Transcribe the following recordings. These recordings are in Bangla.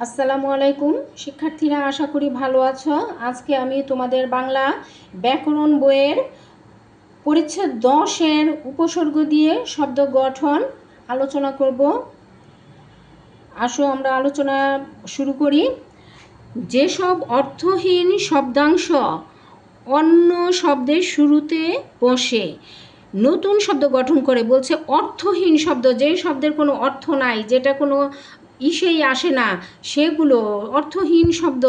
আসসালামু আলাইকুম শিক্ষার্থীরা, আশা করি ভালো আছো। আজকে আমি তোমাদের বাংলা ব্যাকরণ বইয়ের পরিচ্ছেদ 10-এর উপসর্গ দিয়ে শব্দ গঠন আলোচনা করব। আসো আমরা আলোচনা শুরু করি। যেসব অর্থহীন শব্দাংশ অন্য শব্দের শুরুতে বসে নতুন শব্দ গঠন করে, বলছে অর্থহীন শব্দ, যে শব্দের কোনো অর্থ নাই, যেটা কোনো ইসেই আসে না, সেগুলো অর্থহীন শব্দ,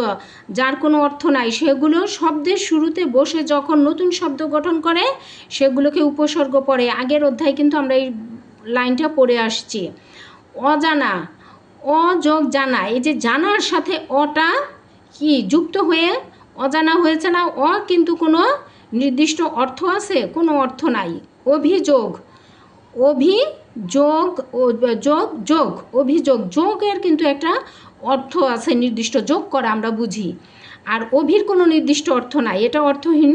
যার কোনো অর্থ নাই, সেগুলো শব্দের শুরুতে বসে যখন নতুন শব্দ গঠন করে সেগুলোকে উপসর্গ পড়ে। আগের অধ্যায় কিন্তু আমরা এই লাইনটা পড়ে আসছি। অজানা, অযোগ জানা, এই যে জানার সাথে অটা কি যুক্ত হয়ে অজানা হয়েছে না, কিন্তু কোনো নির্দিষ্ট অর্থ আছে? কোনো অর্থ নাই। অভিযোগ, অভিযোগ যোগ যোগ, অভিযোগ, যোগের কিন্তু একটা অর্থ আছে নির্দিষ্ট, যোগ করা আমরা বুঝি, আর অভির কোনো নির্দিষ্ট অর্থ নাই, এটা অর্থহীন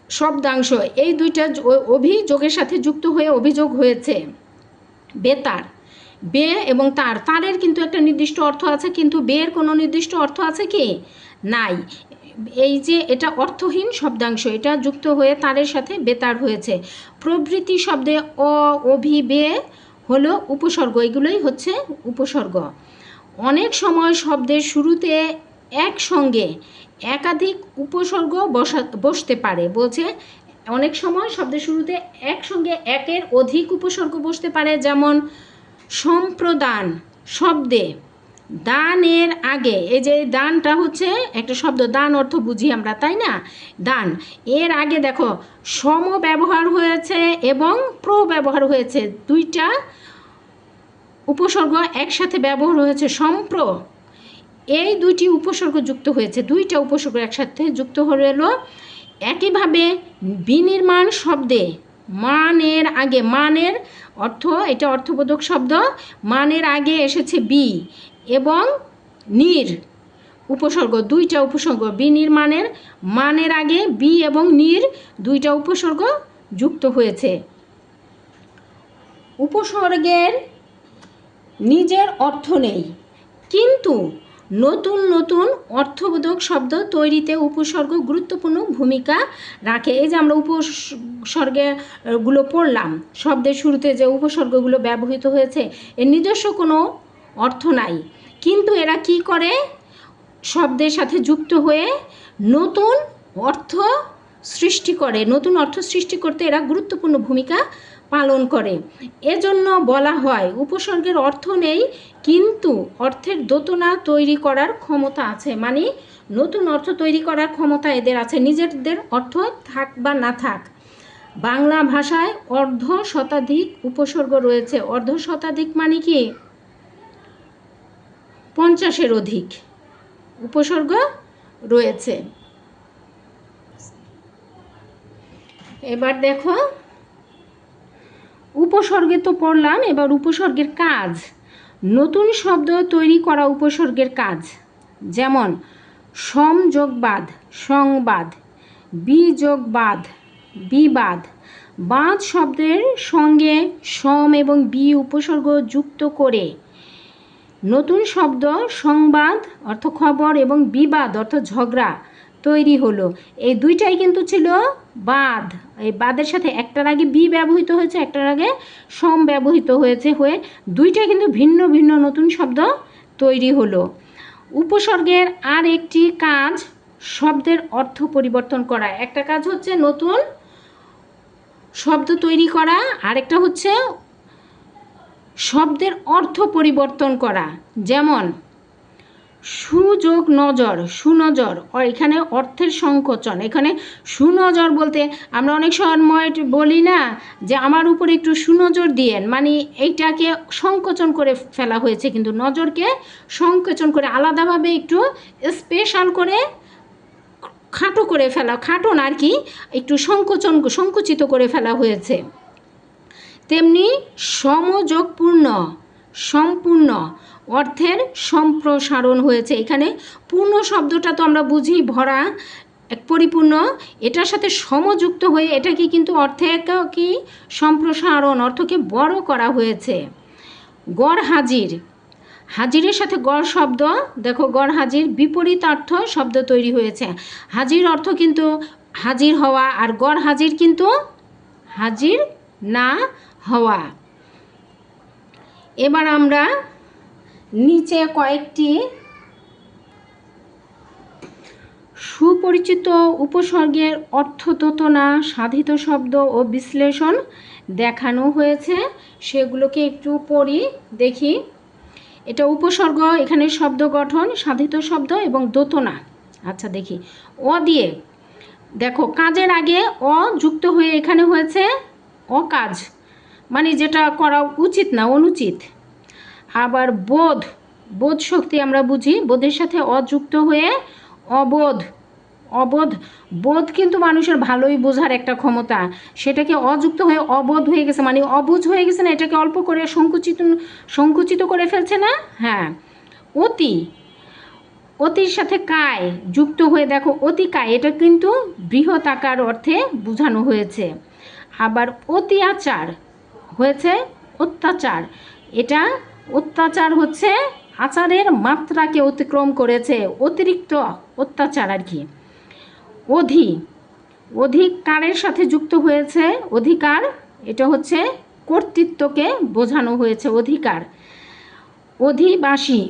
শব্দাংশ। এই দুইটা অভিযোগের সাথে যুক্ত হয়ে অভিযোগ হয়েছে। বেতার, বে এবং তার, তারের কিন্তু একটা নির্দিষ্ট অর্থ আছে, কিন্তু বের কোনো নির্দিষ্ট অর্থ আছে কি? নাই। এই যে এটা অর্থহীন শব্দাংশ, এটা যুক্ত হয়ে তারের সাথে বেতার হয়েছে। প্রভৃতি শব্দে অ, অভি, বে হলো উপসর্গ, এগুলোই হচ্ছে উপসর্গ। অনেক সময় শব্দের শুরুতে একসঙ্গে একাধিক উপসর্গ বসতে পারে, বলছে অনেক সময় শব্দের শুরুতে একসঙ্গে একের অধিক উপসর্গ বসতে পারে। যেমন সম্প্রদান শব্দে দানের আগে, এই যে দানটা হচ্ছে একটা শব্দ, দান অর্থ বুঝি আমরা, তাই না? দান, এর আগে দেখো সম ব্যবহার হয়েছে এবং প্র ব্যবহার হয়েছে, দুইটা উপসর্গ একসাথে ব্যবহার হয়েছে। সম্প্র, এই দুইটি উপসর্গ যুক্ত হয়েছে, দুইটা উপসর্গ একসাথে যুক্ত হলো। একইভাবে বিনির্মাণ শব্দে মানের আগে, মানের অর্থ, এটা অর্থবোধক শব্দ, মানের আগে এসেছে বি এবং নির উপসর্গ, দুইটা উপসর্গ। বিনির্মাণের মানের আগে বি এবং নির দুইটা উপসর্গ যুক্ত হয়েছে। উপসর্গের নিজের অর্থ নেই, কিন্তু নতুন নতুন অর্থবোধক শব্দ তৈরিতে উপসর্গ গুরুত্বপূর্ণ ভূমিকা রাখে। এই যে আমরা উপসর্গগুলো পড়লাম, শব্দের শুরুতে যে উপসর্গগুলো ব্যবহৃত হয়েছে, এর নিজস্ব কোনো অর্থ নাই, কিন্তু এরা কি করে? শব্দের সাথে যুক্ত হয়ে নতুন অর্থ সৃষ্টি করে, নতুন অর্থ সৃষ্টি করতে এরা গুরুত্বপূর্ণ ভূমিকা পালন করে। এজন্য বলা হয় উপসর্গের অর্থ নেই, কিন্তু অর্থের দোতনা তৈরি করার ক্ষমতা আছে, মানে নতুন অর্থ তৈরি করার ক্ষমতা এদের আছে, নিজেদের অর্থ থাক বা না থাক। বাংলা ভাষায় অর্ধ শতাধিক উপসর্গ রয়েছে। অর্ধ শতাধিক মানে কি? 50-এর অধিক উপসর্গ রয়েছে। এবার দেখো, উপসর্গে তো পড়লাম, এবার উপসর্গের কাজ। নতুন শব্দ তৈরি করা উপসর্গের কাজ। যেমন সমযোগবাদ সংবাদ, বিযোগবাদ বিবাদ। বাদ শব্দের সঙ্গে সম এবং বি উপসর্গ যুক্ত করে নতুন শব্দ সংবাদ অর্থ খবর এবং বিবাদ অর্থ ঝগড়া তৈরি হলো। এই দুইটাই কিন্তু ছিল বাদ। এই বাদের সাথে একটার আগে বি ব্যবহৃত হয়েছে, একটার আগে সম ব্যবহৃত হয়েছে, হয়ে দুইটাই কিন্তু ভিন্ন ভিন্ন নতুন শব্দ তৈরি হলো। উপসর্গের আর একটি কাজ শব্দের অর্থ পরিবর্তন করা। একটা কাজ হচ্ছে নতুন শব্দ তৈরি করা, আরেকটা হচ্ছে শব্দের অর্থ পরিবর্তন করা। যেমন সুযোগ নজর, সুনজর, এখানে অর্থের সংকোচন। এখানে সুনজর বলতে আমরা অনেক সময় বলি না যে আমার উপর একটু সুনজর দিয়েন, মানে এইটাকে সংকোচন করে ফেলা হয়েছে, কিন্তু নজরকে সংকোচন করে আলাদাভাবে একটু স্পেশাল করে খাটো করে ফেলা, খাটো না আর কি, একটু সংকুচিত করে ফেলা হয়েছে। তেমনি সমযোগপূর্ণ, সম্পূর্ণ অর্থের সম্প্রসারণ হয়েছে। এখানে পূর্ণ শব্দটা তো আমরা বুঝি ভরা, এক পরিপূর্ণ, এটার সাথে সমযুক্ত হয়ে এটাকে কিন্তু অর্থে কি সম্প্রসারণ, অর্থকে বড় করা হয়েছে। গড় হাজির, হাজিরের সাথে গড় শব্দ, দেখো গড় হাজির বিপরীতার্থ শব্দ তৈরি হয়েছে। হাজির অর্থ কিন্তু হাজির হওয়া, আর গড় হাজির কিন্তু হাজির না হওয়া। এবার আমরা নিচে কয়েকটি সুপরিচিত উপসর্গের অর্থতোতনা, সাধিত শব্দ ও বিশ্লেষণ দেখানো হয়েছে, সেগুলোকে একটু পড়ি দেখি। এটা উপসর্গ, এখানে শব্দ গঠন, সাধিত শব্দ এবং দোতনা। আচ্ছা দেখি, অ দিয়ে দেখো কাজের আগে অ যুক্ত হয়ে এখানে হয়েছে অকাজ, মানে যেটা করা উচিত না, অনুচিত। আবার বোধ, বোধ শক্তি আমরা বুঝি, বোধের সাথে অযুক্ত হয়ে অবোধ, অবোধ। বোধ কিন্তু মানুষের ভালোই বোঝার একটা ক্ষমতা, সেটাকে অযুক্ত হয়ে অবোধ হয়ে গেছে, মানে অবুঝ হয়ে গেছে না, এটাকে অল্প করে সংকুচিত করে ফেলছে না। হ্যাঁ, অতি, অতির সাথে কায় যুক্ত হয়ে দেখো অতিকায়, এটা কিন্তু বৃহৎ আকার অর্থে বোঝানো হয়েছে। আবার অত্যাচার হয়েছে অত্যাচার, এটা অত্যাচার হচ্ছে আচারের মাত্রাকে অতিক্রম করেছে, অতিরিক্ত অত্যাচার আর কি। অধি, অধিকারের সাথে যুক্ত হয়েছে অধিকার, এটা হচ্ছে কর্তৃত্বকে বোঝানো হয়েছে অধিকার। অধিবাসী,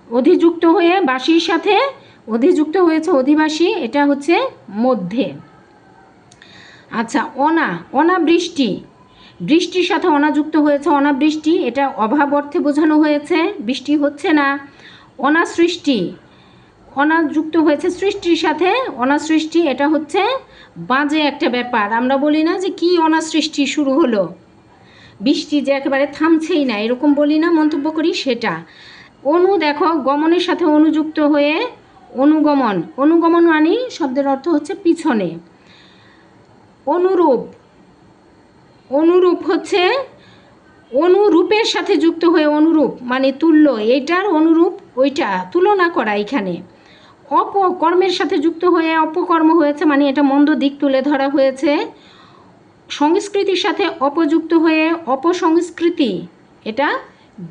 অধিযুক্ত হয়ে বাসীর সাথে অধিযুক্ত হয়েছে অধিবাসী, এটা হচ্ছে মধ্যে। আচ্ছা, অনা, অনাবৃষ্টি, বৃষ্টির সাথে অনাযুক্ত হয়েছে অনাবৃষ্টি, এটা অভাব অর্থে বোঝানো হয়েছে, বৃষ্টি হচ্ছে না। অনাসৃষ্টি, অনাযুক্ত হয়েছে সৃষ্টির সাথে অনাসৃষ্টি, এটা হচ্ছে বাজে একটা ব্যাপার। আমরা বলি না যে কি অনাসৃষ্টি শুরু হলো, বৃষ্টি যে একেবারে থামছেই না, এরকম বলি না, মন্তব্য করি, সেটা। অনু দেখো গমনের সাথে অনুযুক্ত হয়ে অনুগমন, অনুগমন মানে শব্দের অর্থ হচ্ছে পিছনে। অনুরূপ, অনুরূপ হচ্ছে অনুরূপের সাথে যুক্ত হয়ে অনুরূপ মানে তুল্য, এইটার অনুরূপ ওইটা তুলনা করা এখানে। অপকর্মের সাথে যুক্ত হয়ে অপকর্ম হয়েছে, মানে এটা মন্দ দিক তুলে ধরা হয়েছে। সংস্কৃতির সাথে অপযুক্ত হয়ে অপসংস্কৃতি, এটা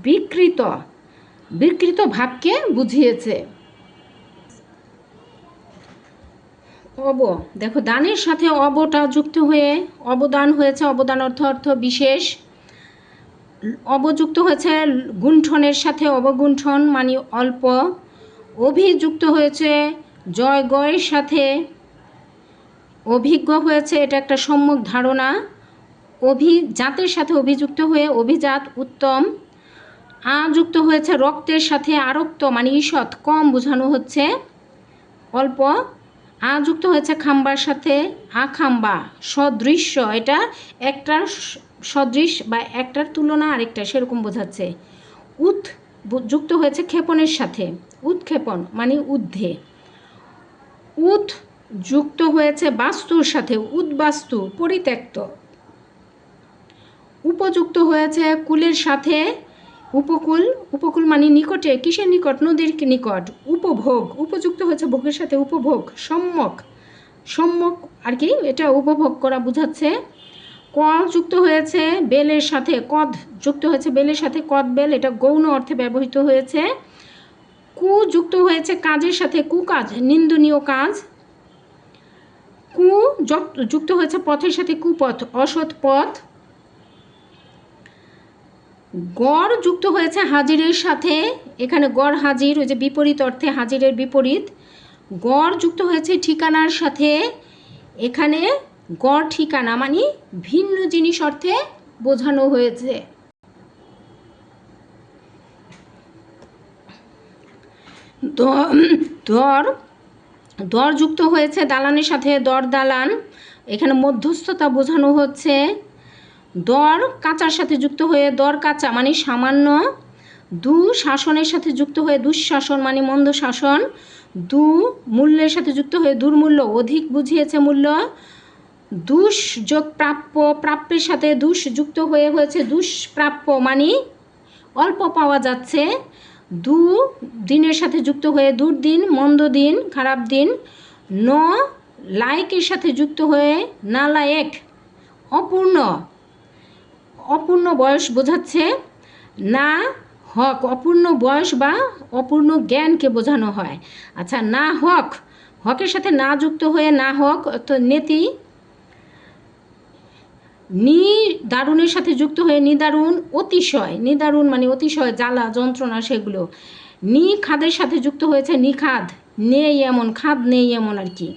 বিকৃত, বিকৃত ভাবকে বুঝিয়েছে। অব, দেখো দানের সাথে অবটা যুক্ত হয়ে অবদান হয়েছে, অবদান অর্থ অর্থ বিশেষ। অবযুক্ত হয়েছে গুণ্ঠনের সাথে অবগুণ্ঠন মানে অল্প। অভিযুক্ত হয়েছে জয় গয়ের সাথে অভিজ্ঞ হয়েছে, এটা একটা সম্যক ধারণা। অভিজাতের সাথে অভিযুক্ত হয়ে অভিজাত উত্তম। আযুক্ত হয়েছে রক্তের সাথে আরক্ত মানে ঈষৎ, কম বোঝানো হচ্ছে, অল্প। আযুক্ত হয়েছে খাম্বার সাথে আখাম্বা, সদৃশ্য, এটা একটার সদৃশ বা একটার তুলনা আরেকটা সেরকম বোঝাচ্ছে। যুক্ত হয়েছে ক্ষেপণের সাথে উৎক্ষেপণ মানে ঊর্ধ্বে। উৎ যুক্ত হয়েছে বাস্তুর সাথে উদ্বাস্তু পরিত্যক্ত। উপযুক্ত হয়েছে কুলের সাথে উপকূল, উপকূল মানে নিকটে, কিসের নিকট, নদীর নিকট। উপভোগ, উপযুক্ত হয়েছে ভোগের সাথে উপভোগ। সম্যক, সম্যক আর কি, এটা উপভোগ করা বোঝাচ্ছে। ক যুক্ত হয়েছে বেলের সাথে কদ, যুক্ত হয়েছে বেলের সাথে কদ বেল, এটা গৌণ অর্থে ব্যবহৃত হয়েছে। কু যুক্ত হয়েছে কাজের সাথে কুকাজ, নিন্দনীয় কাজ। কু যুক্ত হয়েছে পথের সাথে কুপথ, অসৎ পথ। গড় যুক্ত হয়েছে হাজিরের সাথে, এখানে গড় হাজির, ওই যে বিপরীত অর্থে হাজিরের বিপরীত। গড় যুক্ত হয়েছে ঠিকানার সাথে, এখানে গড় ঠিকানা মানে ভিন্ন জিনিস অর্থে বোঝানো হয়েছে। দর, দর যুক্ত হয়েছে দালানের সাথে দর দালান, এখানে মধ্যস্থতা বোঝানো হচ্ছে। দর কাঁচার সাথে যুক্ত হয়ে দর কাঁচা মানে সামান্য। দু শাসনের সাথে যুক্ত হয়ে দুঃশাসন মানে মন্দ শাসন। দু মূল্যের সাথে যুক্ত হয়ে দুর্মূল্য, অধিক বুঝিয়েছে মূল্য। দুষ যোগ প্রাপ্য, প্রাপ্যের সাথে দুষ যুক্ত হয়ে হয়েছে দুষ্প্রাপ্য মানে অল্প পাওয়া যাচ্ছে। দু দিনের সাথে যুক্ত হয়ে দুর্দিন, মন্দ দিন, খারাপ দিন। ন লায়কের সাথে যুক্ত হয়ে নালায়েক, অপূর্ণ, অপূর্ণ বয়স বোঝাচ্ছে। না হক অপূর্ণ বয়স বা অপূর্ণ জ্ঞানকে বোঝানো হয়। আচ্ছা, না হক, হকের সাথে না যুক্ত হয়ে না হক তো নেতি, নি দারুণের সাথে যুক্ত হয়ে নিদারুণ, অতিশয়, নিদারুণ মানে অতিশয় জ্বালা যন্ত্রণা সেগুলো। নি খাদের সাথে যুক্ত হয়েছে নিখাদ, নেই এমন, খাদ নেই এমন আর কি।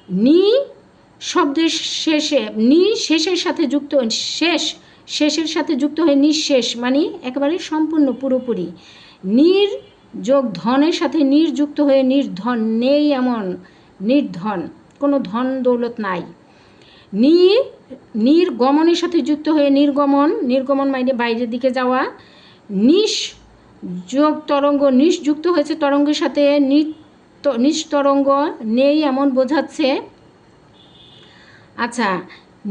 নি শব্দের শেষে, নি শেষের সাথে যুক্ত, শেষের সাথে যুক্ত হয়ে নিঃশেষ মানে একেবারে সম্পূর্ণ পুরোপুরি। নির যোগ ধনের সাথে নির যুক্ত হয়ে নির্ধন, নেই এমন, নির্ধন, কোনো ধন দৌলত নাই। নির্গমনের সাথে যুক্ত হয়ে নির্গমন, নির্গমন মানে বাইরের দিকে যাওয়া। নিশ যোগ তরঙ্গ, নিশ যুক্ত হয়েছে তরঙ্গের সাথে, নিস্তরঙ্গ, নেই এমন বোঝাচ্ছে। আচ্ছা,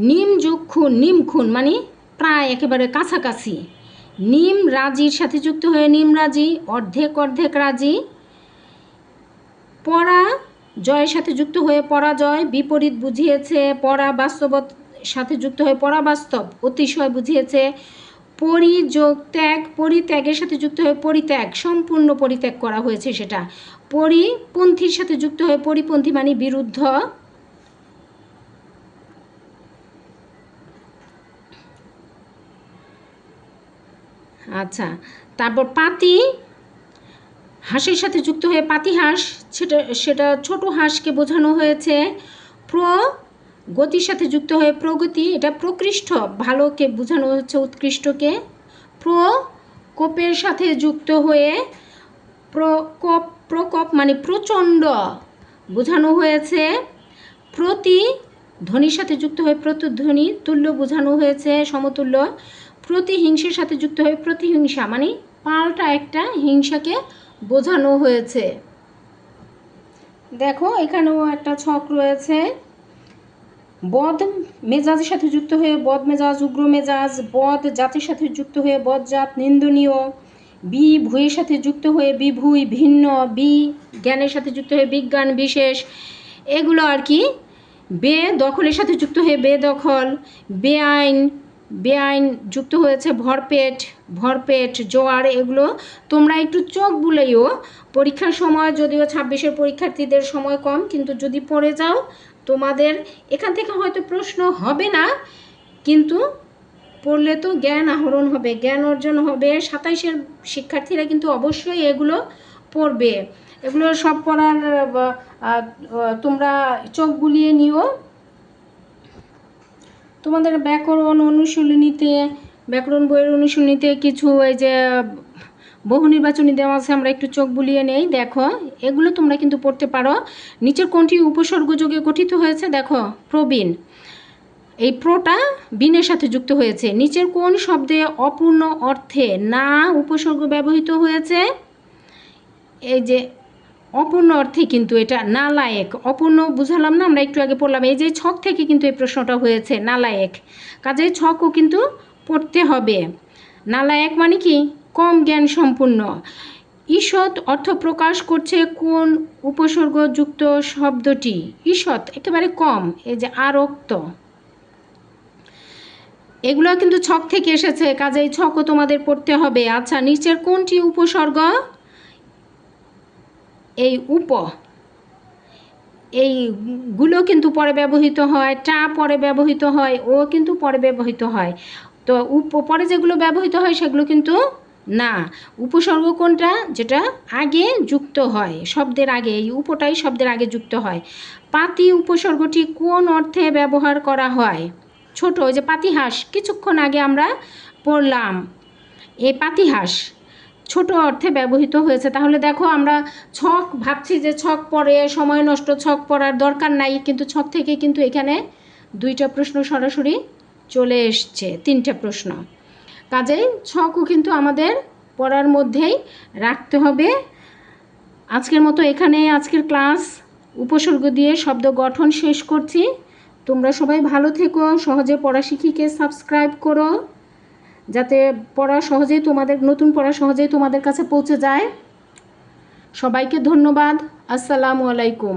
নিম যোগ খুন, নিম খুন মানে প্রায় একেবারে কাছাকাছি। নিম রাজির সাথে যুক্ত হয়ে নিমরাজি, অর্ধেক অর্ধেক রাজি। পরা জয়ের সাথে যুক্ত হয়ে পরাজয়, বিপরীত বুঝিয়েছে। পরা বাস্তবত সাথে যুক্ত হয়ে পরাবাস্তব, অতিশয় বুঝিয়েছে। পরিযোগ ত্যাগ, পরিত্যাগের সাথে যুক্ত হয়ে পরিত্যাগ, সম্পূর্ণ পরিত্যাগ করা হয়েছে সেটা। পরিপন্থীর সাথে যুক্ত হয়ে পরিপন্থী মানে বিরুদ্ধ। আচ্ছা, তারপর পাতি হাঁসের সাথে যুক্ত হয়ে পাতিহাঁস, সেটা ছোট হাঁসকে বোঝানো হয়েছে। গতির সাথে যুক্ত হয়ে প্রগতি, এটা প্রকৃষ্ট, ভালোকে বোঝানো হচ্ছে, উৎকৃষ্টকে। প্রকোপের সাথে যুক্ত হয়ে প্রকোপ মানে প্রচণ্ড বোঝানো হয়েছে। প্রতিধ্বনির সাথে যুক্ত হয়ে প্রতিধ্বনি, তুল্য বোঝানো হয়েছে, সমতুল্য। প্রতিহিংসার সাথে যুক্ত হয়ে প্রতিহিংসা মানে পাল্টা একটা হিংসাকে বোঝানো হয়েছে। দেখো এখানেও একটা ছক রয়েছে। বদ মেজাজের সাথে যুক্ত হয়ে বদ মেজাজ, উগ্র মেজাজ। বদ জাতের সাথে যুক্ত হয়ে বদ জাত, নিন্দনীয়। ভুঁইয়ের সাথে যুক্ত হয়ে বিভুই, ভিন্ন। জ্ঞানের সাথে যুক্ত হয়ে বিজ্ঞান, বিশেষ। এগুলো আর কি। দখলের সাথে যুক্ত হয়ে বেদখল। বেআইন যুক্ত হয়েছে ভরপেট, জোয়ার। এগুলো তোমরা একটু চোখ বুলাইও পরীক্ষার সময়, যদিও 26-এর পরীক্ষার্থীদের সময় কম, কিন্তু যদি পড়ে যাও তোমাদের এখান থেকে হয়তো প্রশ্ন হবে না, কিন্তু পড়লে তো জ্ঞান আহরণ হবে, জ্ঞান অর্জন হবে। 27-এর শিক্ষার্থীরা কিন্তু অবশ্যই এগুলো পড়বে। এগুলো সব পড়ার তোমরা চোখ বুলিয়ে নিও। তোমাদের ব্যাকরণ অনুশীলনীতে, ব্যাকরণ বইয়ের অনুশীলনীতে কিছু এই যে বহু নির্বাচনী দেওয়া আছে, আমরা একটু চোখ বুলিয়ে নেই। দেখো এগুলো তোমরা কিন্তু পড়তে পারো। নিচের কোনটি উপসর্গ যোগে গঠিত হয়েছে? দেখো প্রবীণ, এই প্রোটা বিনের সাথে যুক্ত হয়েছে। নিচের কোন শব্দে অপূর্ণ অর্থে না উপসর্গ ব্যবহৃত হয়েছে? এই যে অপূর্ণ অর্থে কিন্তু এটা নালায়েক, অপূর্ণ বুঝালাম না, আমরা একটু আগে পড়লাম। এই যে ছক থেকে কিন্তু এই প্রশ্নটা হয়েছে, নালায়েক। কাজেই ছকও কিন্তু পড়তে হবে। নালায়েক মানে কি? কম জ্ঞান সম্পূর্ণ। ঈষৎ অর্থ প্রকাশ করছে কোন উপসর্গযুক্ত শব্দটি? ঈষৎ একেবারে কম, এই যে আরক্ত। এগুলো কিন্তু ছক থেকে এসেছে, কাজেই ছকও তোমাদের পড়তে হবে। আচ্ছা, নিচের কোনটি উপসর্গ? এই এইগুলো কিন্তু পরে ব্যবহৃত হয়, টা পরে ব্যবহৃত হয়, ও কিন্তু পরে ব্যবহৃত হয়। তো পরে যেগুলো ব্যবহৃত হয় সেগুলো কিন্তু না। উপসর্গ কোনটা? যেটা আগে যুক্ত হয়, শব্দের আগে, এই উপটাই শব্দের আগে যুক্ত হয়। পাতি উপসর্গটি কোন অর্থে ব্যবহার করা হয়? ছোট, ওই যে পাতিহাঁস কিছুক্ষণ আগে আমরা পড়লাম, এই পাতিহাঁস ছোট অর্থে ব্যবহৃত হয়েছে। তাহলে দেখো আমরা ছক ভাবছি যে ছক পড়ে সময় নষ্ট, ছক পড়ার দরকার নাই, কিন্তু ছক থেকে কিন্তু এখানে 2টা প্রশ্ন সরাসরি চলে এসছে, 3টে প্রশ্ন। কাজেই ছকও কিন্তু আমাদের পড়ার মধ্যেই রাখতে হবে। আজকের মতো এখানে আজকের ক্লাস উপসর্গ দিয়ে শব্দ গঠন শেষ করছি। তোমরা সবাই ভালো থেকো, সহজে পড়া শিখিকে সাবস্ক্রাইব করো, যাতে পড়া সহজেই তোমাদের, নতুন পড়া সহজেই তোমাদের কাছে পৌঁছে যায়। সবাইকে ধন্যবাদ। আসসালামু আলাইকুম।